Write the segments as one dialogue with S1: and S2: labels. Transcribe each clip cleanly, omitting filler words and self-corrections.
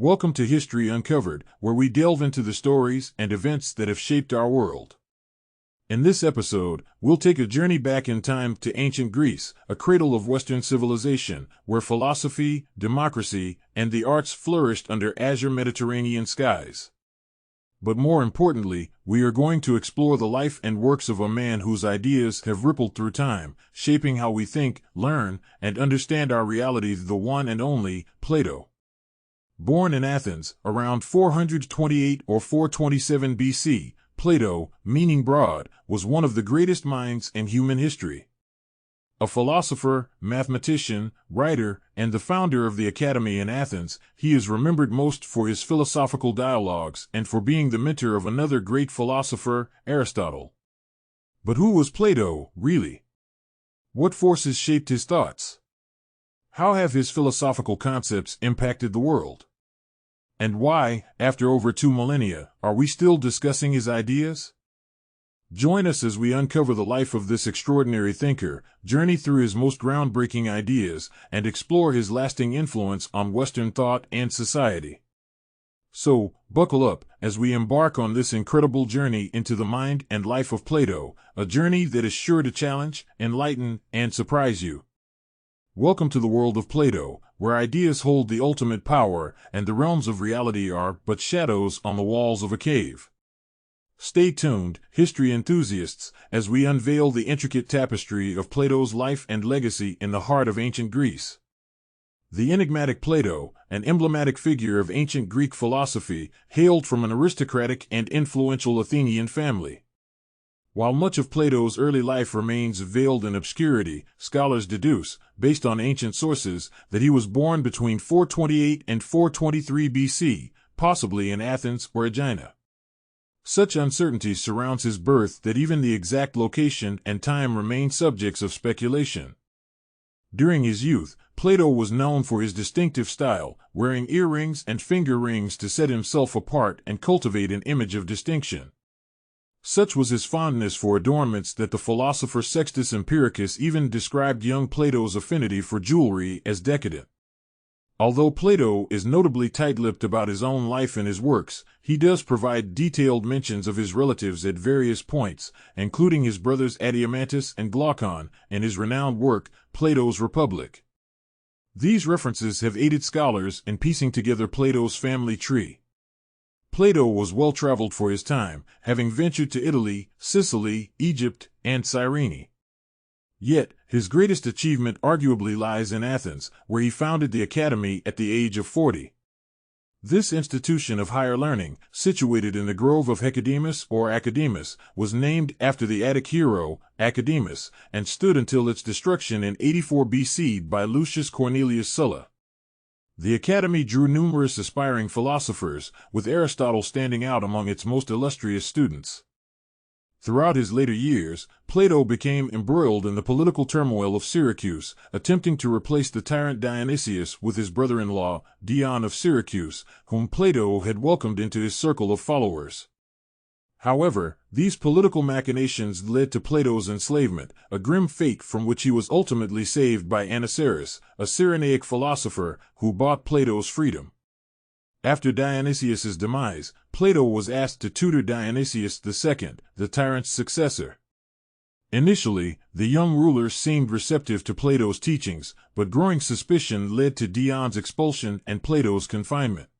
S1: Welcome to History Uncovered, where we delve into the stories and events that have shaped our world. In this episode, we'll take a journey back in time to ancient Greece, a cradle of Western civilization, where philosophy, democracy, and the arts flourished under azure Mediterranean skies. But more importantly, we are going to explore the life and works of a man whose ideas have rippled through time, shaping how we think, learn, and understand our reality, the one and only Plato. Born in Athens, around 428 or 427 BC, Plato, meaning broad, was one of the greatest minds in human history. A philosopher, mathematician, writer, and the founder of the Academy in Athens, he is remembered most for his philosophical dialogues and for being the mentor of another great philosopher, Aristotle. But who was Plato, really? What forces shaped his thoughts? How have his philosophical concepts impacted the world? And why, after over 2 millennia, are we still discussing his ideas? Join us as we uncover the life of this extraordinary thinker, journey through his most groundbreaking ideas, and explore his lasting influence on Western thought and society. So, buckle up as we embark on this incredible journey into the mind and life of Plato, a journey that is sure to challenge, enlighten, and surprise you. Welcome to the world of Plato, where ideas hold the ultimate power and the realms of reality are but shadows on the walls of a cave. Stay tuned, history enthusiasts, as we unveil the intricate tapestry of Plato's life and legacy in the heart of ancient Greece. The enigmatic Plato, an emblematic figure of ancient Greek philosophy, hailed from an aristocratic and influential Athenian family. While much of Plato's early life remains veiled in obscurity, scholars deduce, based on ancient sources, that he was born between 428 and 423 BC, possibly in Athens or Aegina. Such uncertainty surrounds his birth that even the exact location and time remain subjects of speculation. During his youth, Plato was known for his distinctive style, wearing earrings and finger rings to set himself apart and cultivate an image of distinction. Such was his fondness for adornments that the philosopher Sextus Empiricus even described young Plato's affinity for jewelry as decadent. Although Plato is notably tight-lipped about his own life and his works, he does provide detailed mentions of his relatives at various points, including his brothers Adeimantus and Glaucon, and his renowned work, Plato's Republic. These references have aided scholars in piecing together Plato's family tree. Plato was well-traveled for his time, having ventured to Italy, Sicily, Egypt, and Cyrene. Yet, his greatest achievement arguably lies in Athens, where he founded the Academy at the age of 40. This institution of higher learning, situated in the grove of Hecademus or Academus, was named after the Attic hero, Academus, and stood until its destruction in 84 BC by Lucius Cornelius Sulla. The Academy drew numerous aspiring philosophers, with Aristotle standing out among its most illustrious students. Throughout his later years, Plato became embroiled in the political turmoil of Syracuse, attempting to replace the tyrant Dionysius with his brother-in-law, Dion of Syracuse, whom Plato had welcomed into his circle of followers. However, these political machinations led to Plato's enslavement, a grim fate from which he was ultimately saved by Anaxagoras, a Cyrenaic philosopher who bought Plato's freedom. After Dionysius's demise, Plato was asked to tutor Dionysius II, the tyrant's successor. Initially, the young ruler seemed receptive to Plato's teachings, but growing suspicion led to Dion's expulsion and Plato's confinement.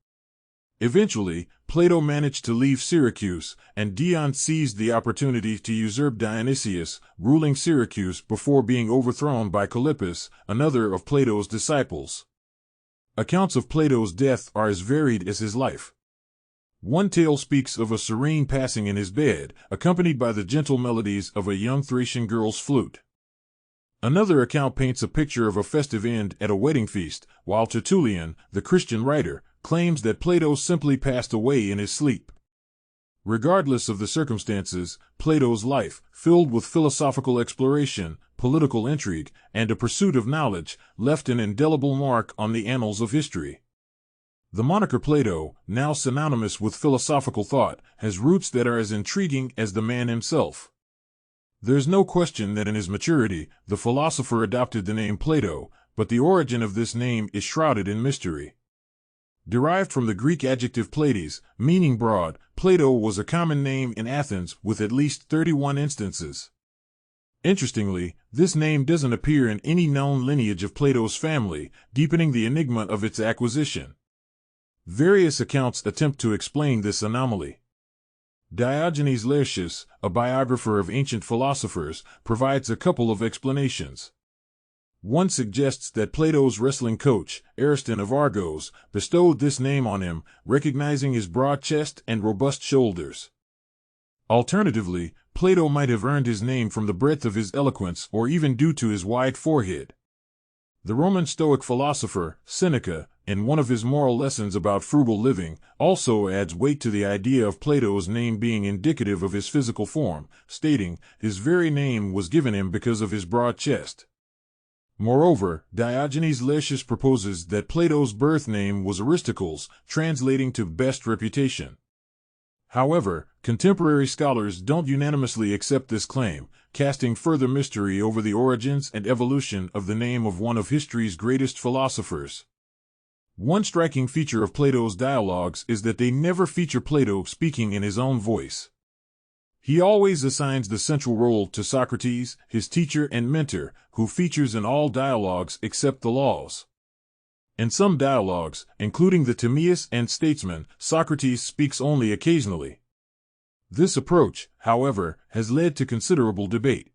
S1: Eventually, Plato managed to leave Syracuse, and Dion seized the opportunity to usurp Dionysius, ruling Syracuse before being overthrown by Callippus, another of Plato's disciples. Accounts of Plato's death are as varied as his life. One tale speaks of a serene passing in his bed, accompanied by the gentle melodies of a young Thracian girl's flute. Another account paints a picture of a festive end at a wedding feast, while Tertullian, the Christian writer, claims that Plato simply passed away in his sleep. Regardless of the circumstances, Plato's life, filled with philosophical exploration, political intrigue, and a pursuit of knowledge, left an indelible mark on the annals of history. The moniker Plato, now synonymous with philosophical thought, has roots that are as intriguing as the man himself. There's no question that in his maturity, the philosopher adopted the name Plato, but the origin of this name is shrouded in mystery. Derived from the Greek adjective plates, meaning broad, Plato was a common name in Athens with at least 31 instances. Interestingly, this name doesn't appear in any known lineage of Plato's family, deepening the enigma of its acquisition. Various accounts attempt to explain this anomaly. Diogenes Laertius, a biographer of ancient philosophers, provides a couple of explanations. One suggests that Plato's wrestling coach, Ariston of Argos, bestowed this name on him, recognizing his broad chest and robust shoulders. Alternatively, Plato might have earned his name from the breadth of his eloquence or even due to his wide forehead. The Roman Stoic philosopher, Seneca, in one of his moral lessons about frugal living, also adds weight to the idea of Plato's name being indicative of his physical form, stating, his very name was given him because of his broad chest. Moreover, Diogenes Laertius proposes that Plato's birth name was Aristocles, translating to best reputation. However, contemporary scholars don't unanimously accept this claim, casting further mystery over the origins and evolution of the name of one of history's greatest philosophers. One striking feature of Plato's dialogues is that they never feature Plato speaking in his own voice. He always assigns the central role to Socrates, his teacher and mentor, who features in all dialogues except the Laws. In some dialogues, including the Timaeus and Statesman, Socrates speaks only occasionally. This approach, however, has led to considerable debate.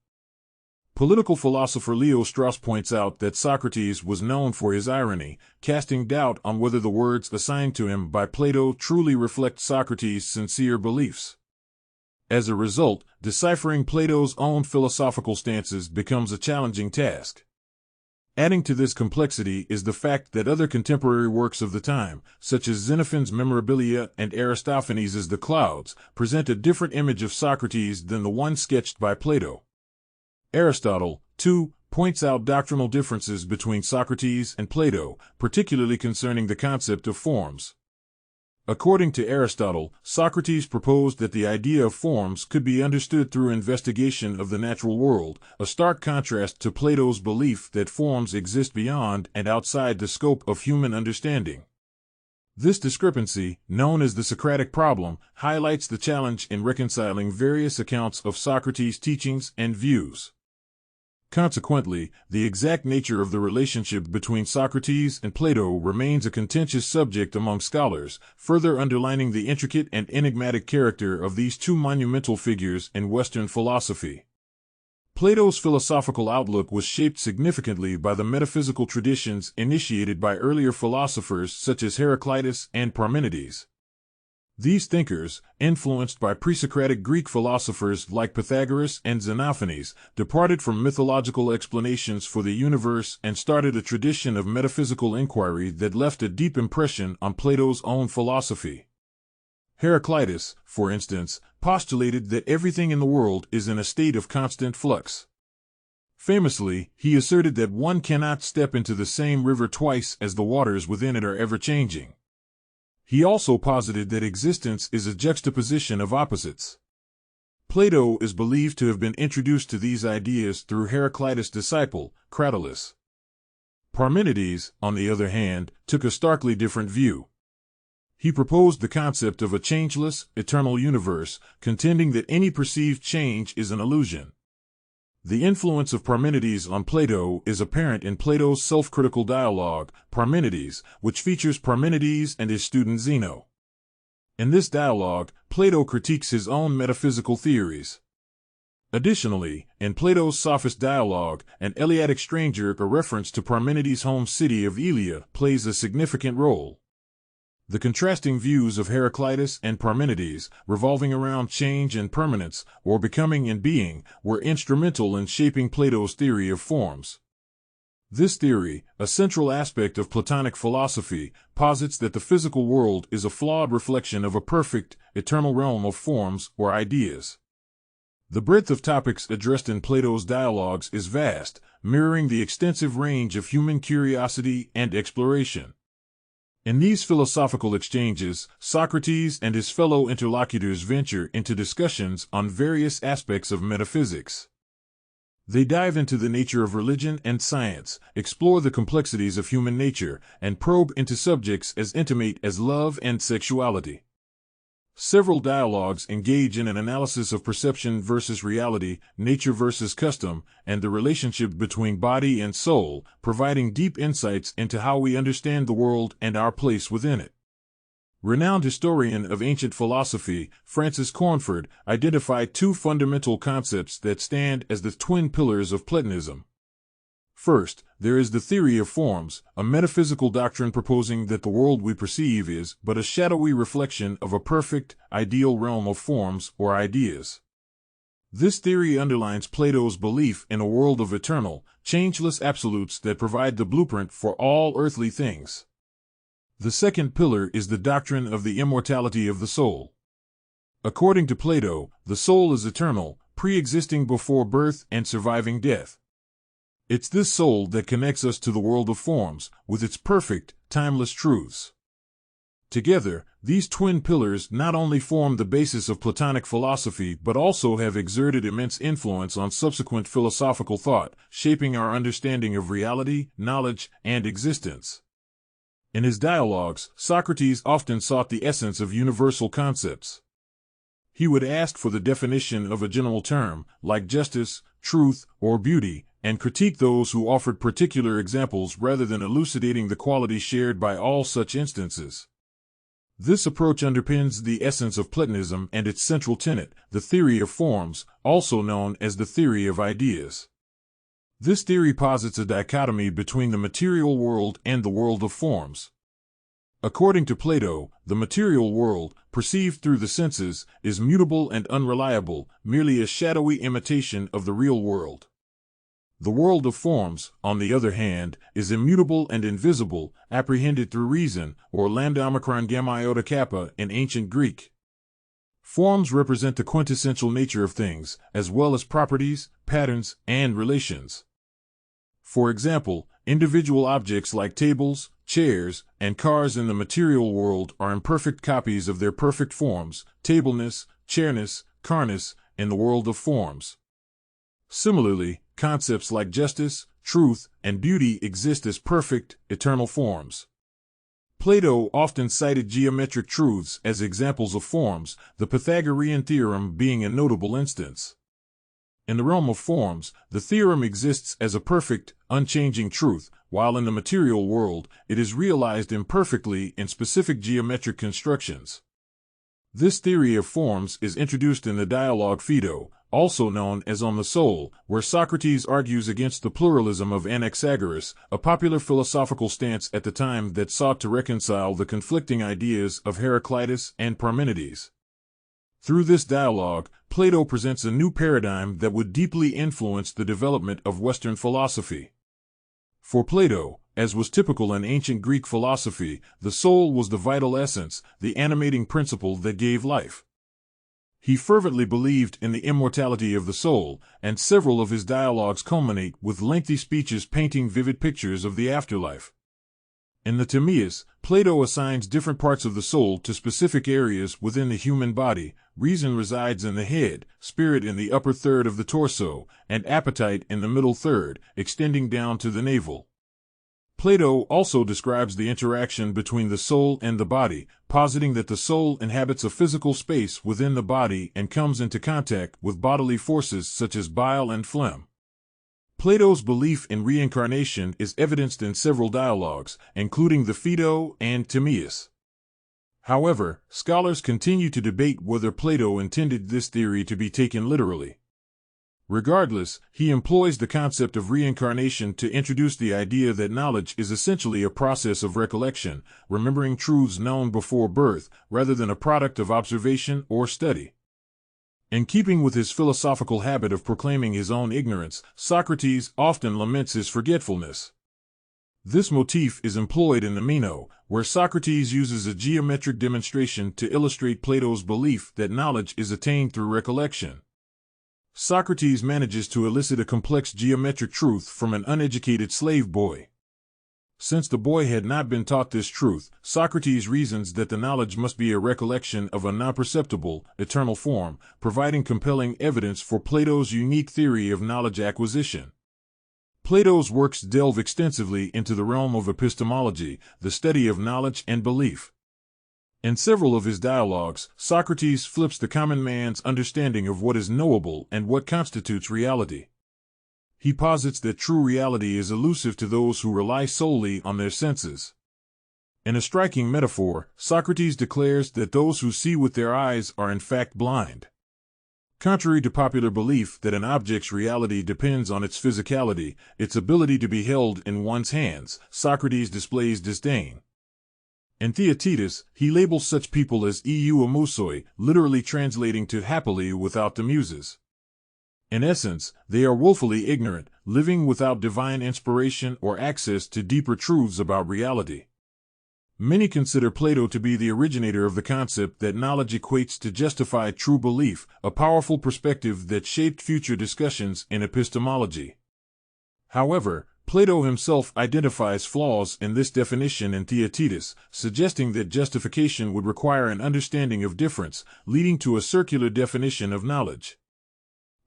S1: Political philosopher Leo Strauss points out that Socrates was known for his irony, casting doubt on whether the words assigned to him by Plato truly reflect Socrates' sincere beliefs. As a result, deciphering Plato's own philosophical stances becomes a challenging task. Adding to this complexity is the fact that other contemporary works of the time, such as Xenophon's Memorabilia and Aristophanes' The Clouds, present a different image of Socrates than the one sketched by Plato. Aristotle, too, points out doctrinal differences between Socrates and Plato, particularly concerning the concept of forms. According to Aristotle, Socrates proposed that the idea of forms could be understood through investigation of the natural world, a stark contrast to Plato's belief that forms exist beyond and outside the scope of human understanding. This discrepancy, known as the Socratic problem, highlights the challenge in reconciling various accounts of Socrates' teachings and views. Consequently, the exact nature of the relationship between Socrates and Plato remains a contentious subject among scholars, further underlining the intricate and enigmatic character of these two monumental figures in Western philosophy. Plato's philosophical outlook was shaped significantly by the metaphysical traditions initiated by earlier philosophers such as Heraclitus and Parmenides. These thinkers, influenced by pre-Socratic Greek philosophers like Pythagoras and Xenophanes, departed from mythological explanations for the universe and started a tradition of metaphysical inquiry that left a deep impression on Plato's own philosophy. Heraclitus, for instance, postulated that everything in the world is in a state of constant flux. Famously, he asserted that one cannot step into the same river twice as the waters within it are ever-changing. He also posited that existence is a juxtaposition of opposites. Plato is believed to have been introduced to these ideas through Heraclitus' disciple, Cratylus. Parmenides, on the other hand, took a starkly different view. He proposed the concept of a changeless, eternal universe, contending that any perceived change is an illusion. The influence of Parmenides on Plato is apparent in Plato's self-critical dialogue, Parmenides, which features Parmenides and his student Zeno. In this dialogue, Plato critiques his own metaphysical theories. Additionally, in Plato's Sophist dialogue, an Eleatic stranger, a reference to Parmenides' home city of Elea, plays a significant role. The contrasting views of Heraclitus and Parmenides, revolving around change and permanence, or becoming and being, were instrumental in shaping Plato's theory of forms. This theory, a central aspect of Platonic philosophy, posits that the physical world is a flawed reflection of a perfect, eternal realm of forms or ideas. The breadth of topics addressed in Plato's dialogues is vast, mirroring the extensive range of human curiosity and exploration. In these philosophical exchanges, Socrates and his fellow interlocutors venture into discussions on various aspects of metaphysics. They dive into the nature of religion and science, explore the complexities of human nature, and probe into subjects as intimate as love and sexuality. Several dialogues engage in an analysis of perception versus reality, nature versus custom, and the relationship between body and soul, providing deep insights into how we understand the world and our place within it. Renowned historian of ancient philosophy, Francis Cornford, identified two fundamental concepts that stand as the twin pillars of Platonism. First, there is the theory of forms, a metaphysical doctrine proposing that the world we perceive is but a shadowy reflection of a perfect, ideal realm of forms or ideas. This theory underlines Plato's belief in a world of eternal, changeless absolutes that provide the blueprint for all earthly things. The second pillar is the doctrine of the immortality of the soul. According to Plato, the soul is eternal, pre-existing before birth and surviving death. It's this soul that connects us to the world of forms, with its perfect, timeless truths. Together, these twin pillars not only form the basis of Platonic philosophy but also have exerted immense influence on subsequent philosophical thought, shaping our understanding of reality, knowledge, and existence. In his dialogues, Socrates often sought the essence of universal concepts. He would ask for the definition of a general term, like justice, truth, or beauty, and critique those who offered particular examples rather than elucidating the quality shared by all such instances. This approach underpins the essence of Platonism and its central tenet, the theory of forms, also known as the theory of ideas. This theory posits a dichotomy between the material world and the world of forms. According to Plato, the material world, perceived through the senses, is mutable and unreliable, merely a shadowy imitation of the real world. The world of forms, on the other hand, is immutable and invisible, apprehended through reason, or lambda omicron gamma iota kappa in ancient Greek. Forms represent the quintessential nature of things, as well as properties, patterns, and relations. For example, individual objects like tables, chairs, and cars in the material world are imperfect copies of their perfect forms, tableness, chairness, carness, in the world of forms. Similarly, concepts like justice, truth, and beauty exist as perfect, eternal forms. Plato often cited geometric truths as examples of forms, the Pythagorean theorem being a notable instance. In the realm of forms, the theorem exists as a perfect, unchanging truth, while in the material world, it is realized imperfectly in specific geometric constructions. This theory of forms is introduced in the dialogue Phaedo, also known as On the Soul, where Socrates argues against the pluralism of Anaxagoras, a popular philosophical stance at the time that sought to reconcile the conflicting ideas of Heraclitus and Parmenides. Through this dialogue, Plato presents a new paradigm that would deeply influence the development of Western philosophy. For Plato, as was typical in ancient Greek philosophy, the soul was the vital essence, the animating principle that gave life. He fervently believed in the immortality of the soul, and several of his dialogues culminate with lengthy speeches painting vivid pictures of the afterlife. In the Timaeus, Plato assigns different parts of the soul to specific areas within the human body. Reason resides in the head, spirit in the upper third of the torso, and appetite in the middle third, extending down to the navel. Plato also describes the interaction between the soul and the body, positing that the soul inhabits a physical space within the body and comes into contact with bodily forces such as bile and phlegm. Plato's belief in reincarnation is evidenced in several dialogues, including the Phaedo and Timaeus. However, scholars continue to debate whether Plato intended this theory to be taken literally. Regardless, he employs the concept of reincarnation to introduce the idea that knowledge is essentially a process of recollection, remembering truths known before birth, rather than a product of observation or study. In keeping with his philosophical habit of proclaiming his own ignorance, Socrates often laments his forgetfulness. This motif is employed in the Meno, where Socrates uses a geometric demonstration to illustrate Plato's belief that knowledge is attained through recollection. Socrates manages to elicit a complex geometric truth from an uneducated slave boy. Since the boy had not been taught this truth, Socrates reasons that the knowledge must be a recollection of a non-perceptible, eternal form, providing compelling evidence for Plato's unique theory of knowledge acquisition. Plato's works delve extensively into the realm of epistemology, the study of knowledge and belief. In several of his dialogues, Socrates flips the common man's understanding of what is knowable and what constitutes reality. He posits that true reality is elusive to those who rely solely on their senses. In a striking metaphor, Socrates declares that those who see with their eyes are in fact blind. Contrary to popular belief that an object's reality depends on its physicality, its ability to be held in one's hands, Socrates displays disdain. In Theaetetus, he labels such people as euamusoi, literally translating to happily without the muses. In essence, they are woefully ignorant, living without divine inspiration or access to deeper truths about reality. Many consider Plato to be the originator of the concept that knowledge equates to justified true belief, a powerful perspective that shaped future discussions in epistemology. However, Plato himself identifies flaws in this definition in Theaetetus, suggesting that justification would require an understanding of difference, leading to a circular definition of knowledge.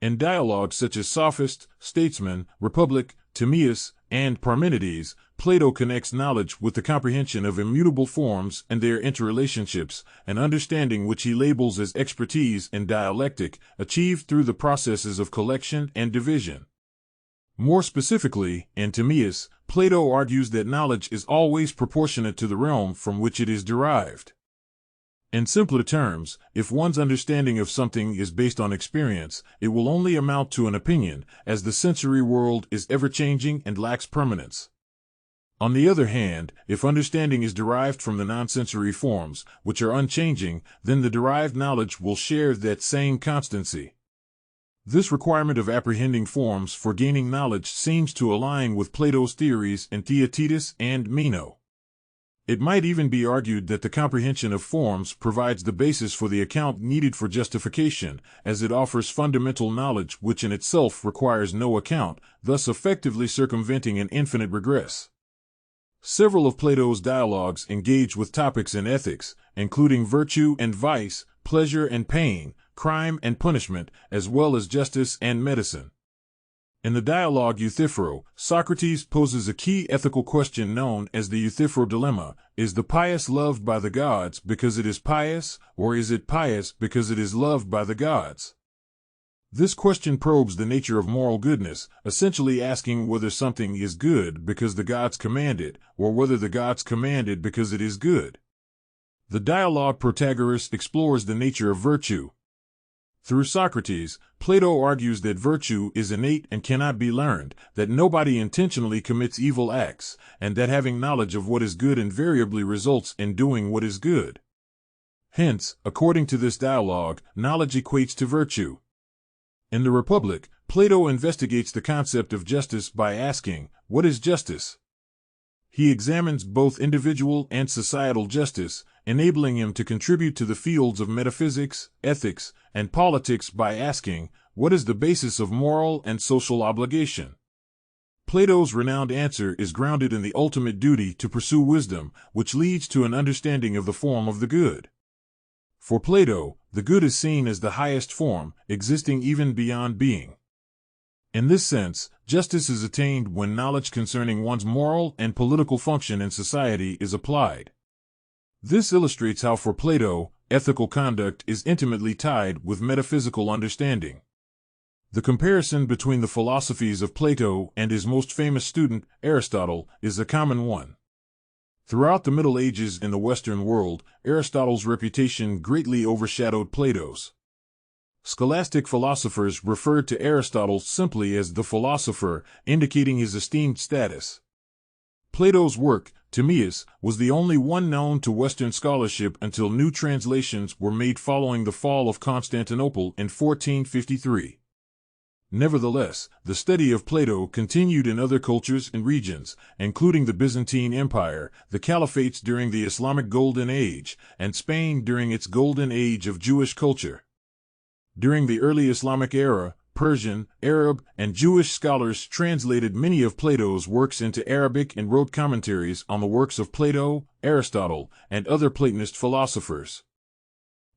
S1: In dialogues such as Sophist, Statesman, Republic, Timaeus, and Parmenides, Plato connects knowledge with the comprehension of immutable forms and their interrelationships, an understanding which he labels as expertise in dialectic, achieved through the processes of collection and division. More specifically, in Timaeus, Plato argues that knowledge is always proportionate to the realm from which it is derived. In simpler terms, if one's understanding of something is based on experience, it will only amount to an opinion, as the sensory world is ever-changing and lacks permanence. On the other hand, if understanding is derived from the non-sensory forms, which are unchanging, then the derived knowledge will share that same constancy. This requirement of apprehending forms for gaining knowledge seems to align with Plato's theories in Theaetetus and Meno. It might even be argued that the comprehension of forms provides the basis for the account needed for justification, as it offers fundamental knowledge which in itself requires no account, thus effectively circumventing an infinite regress. Several of Plato's dialogues engage with topics in ethics, including virtue and vice, pleasure and pain, crime and punishment, as well as justice and medicine. In the dialogue Euthyphro, Socrates poses a key ethical question known as the Euthyphro dilemma: is the pious loved by the gods because it is pious, or is it pious because it is loved by the gods? This question probes the nature of moral goodness, essentially asking whether something is good because the gods command it, or whether the gods command it because it is good. The dialogue Protagoras explores the nature of virtue. Through Socrates, Plato argues that virtue is innate and cannot be learned, that nobody intentionally commits evil acts, and that having knowledge of what is good invariably results in doing what is good. Hence, according to this dialogue, knowledge equates to virtue. In the Republic, Plato investigates the concept of justice by asking, what is justice? He examines both individual and societal justice, enabling him to contribute to the fields of metaphysics, ethics, and politics by asking, what is the basis of moral and social obligation? Plato's renowned answer is grounded in the ultimate duty to pursue wisdom, which leads to an understanding of the form of the good. For Plato, the good is seen as the highest form, existing even beyond being. In this sense, justice is attained when knowledge concerning one's moral and political function in society is applied. This illustrates how for Plato, ethical conduct is intimately tied with metaphysical understanding. The comparison between the philosophies of Plato and his most famous student, Aristotle, is a common one. Throughout the Middle Ages in the Western world, Aristotle's reputation greatly overshadowed Plato's. Scholastic philosophers referred to Aristotle simply as the philosopher, indicating his esteemed status. Plato's work, Timaeus, was the only one known to Western scholarship until new translations were made following the fall of Constantinople in 1453. Nevertheless, the study of Plato continued in other cultures and regions, including the Byzantine Empire, the Caliphates during the Islamic Golden Age, and Spain during its Golden Age of Jewish culture. During the early Islamic era, Persian, Arab, and Jewish scholars translated many of Plato's works into Arabic and wrote commentaries on the works of Plato, Aristotle, and other Platonist philosophers.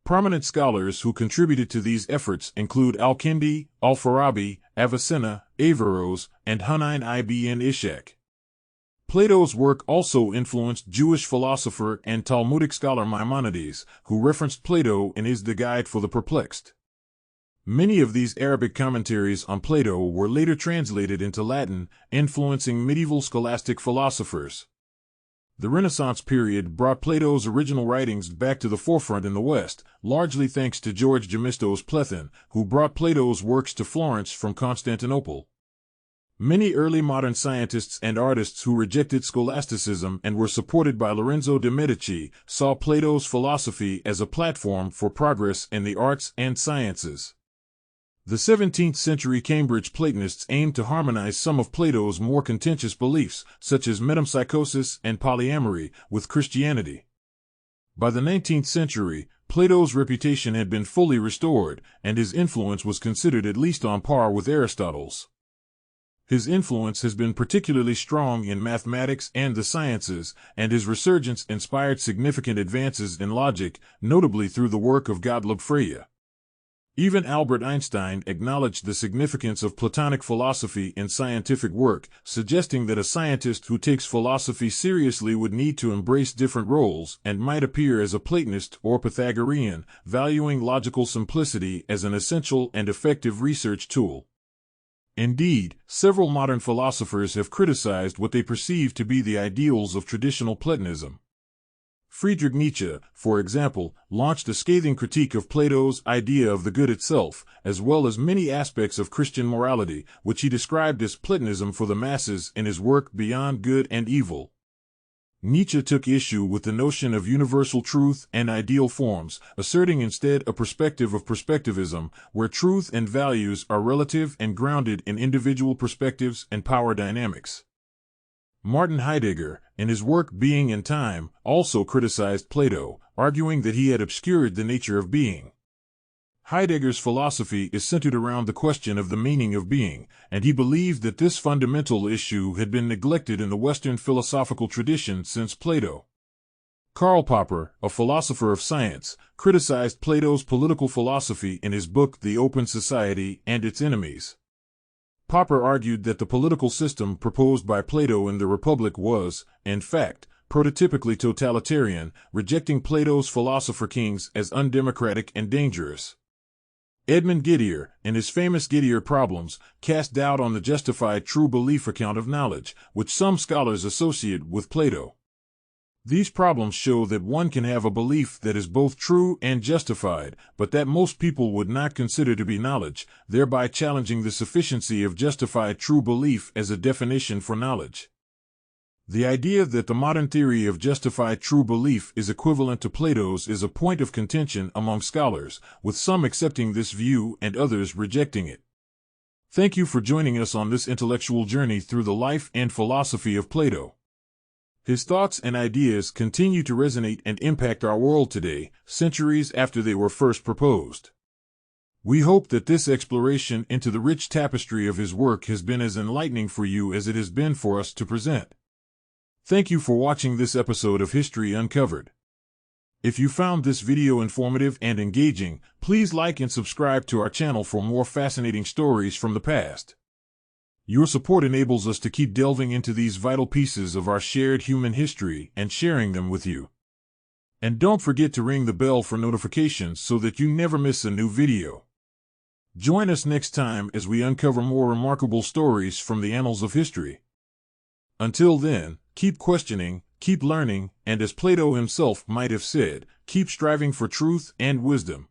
S1: Prominent scholars who contributed to these efforts include Al-Kindi, Al-Farabi, Avicenna, Averroes, and Hunayn ibn Ishaq. Plato's work also influenced Jewish philosopher and Talmudic scholar Maimonides, who referenced Plato in his The Guide for the Perplexed. Many of these Arabic commentaries on Plato were later translated into Latin, influencing medieval scholastic philosophers. The Renaissance period brought Plato's original writings back to the forefront in the West, largely thanks to George Gemistos Plethyn, who brought Plato's works to Florence from Constantinople. Many early modern scientists and artists who rejected scholasticism and were supported by Lorenzo de' Medici saw Plato's philosophy as a platform for progress in the arts and sciences. The 17th-century Cambridge Platonists aimed to harmonize some of Plato's more contentious beliefs, such as metempsychosis and polyamory, with Christianity. By the 19th century, Plato's reputation had been fully restored, and his influence was considered at least on par with Aristotle's. His influence has been particularly strong in mathematics and the sciences, and his resurgence inspired significant advances in logic, notably through the work of Gottlob Frege. Even Albert Einstein acknowledged the significance of Platonic philosophy in scientific work, suggesting that a scientist who takes philosophy seriously would need to embrace different roles and might appear as a Platonist or Pythagorean, valuing logical simplicity as an essential and effective research tool. Indeed, several modern philosophers have criticized what they perceive to be the ideals of traditional Platonism. Friedrich Nietzsche, for example, launched a scathing critique of Plato's idea of the good itself, as well as many aspects of Christian morality, which he described as Platonism for the masses in his work Beyond Good and Evil. Nietzsche took issue with the notion of universal truth and ideal forms, asserting instead a perspective of perspectivism, where truth and values are relative and grounded in individual perspectives and power dynamics. Martin Heidegger, in his work Being and Time, also criticized Plato, arguing that he had obscured the nature of being. Heidegger's philosophy is centered around the question of the meaning of being, and he believed that this fundamental issue had been neglected in the Western philosophical tradition since Plato. Karl Popper, a philosopher of science, criticized Plato's political philosophy in his book The Open Society and Its Enemies. Popper argued that the political system proposed by Plato in the Republic was, in fact, prototypically totalitarian, rejecting Plato's philosopher kings as undemocratic and dangerous. Edmund Gettier, in his famous Gettier Problems, cast doubt on the justified true belief account of knowledge, which some scholars associate with Plato. These problems show that one can have a belief that is both true and justified, but that most people would not consider to be knowledge, thereby challenging the sufficiency of justified true belief as a definition for knowledge. The idea that the modern theory of justified true belief is equivalent to Plato's is a point of contention among scholars, with some accepting this view and others rejecting it. Thank you for joining us on this intellectual journey through the life and philosophy of Plato. His thoughts and ideas continue to resonate and impact our world today, centuries after they were first proposed. We hope that this exploration into the rich tapestry of his work has been as enlightening for you as it has been for us to present. Thank you for watching this episode of History Uncovered. If you found this video informative and engaging, please like and subscribe to our channel for more fascinating stories from the past. Your support enables us to keep delving into these vital pieces of our shared human history and sharing them with you. And don't forget to ring the bell for notifications so that you never miss a new video. Join us next time as we uncover more remarkable stories from the annals of history. Until then, keep questioning, keep learning, and as Plato himself might have said, keep striving for truth and wisdom.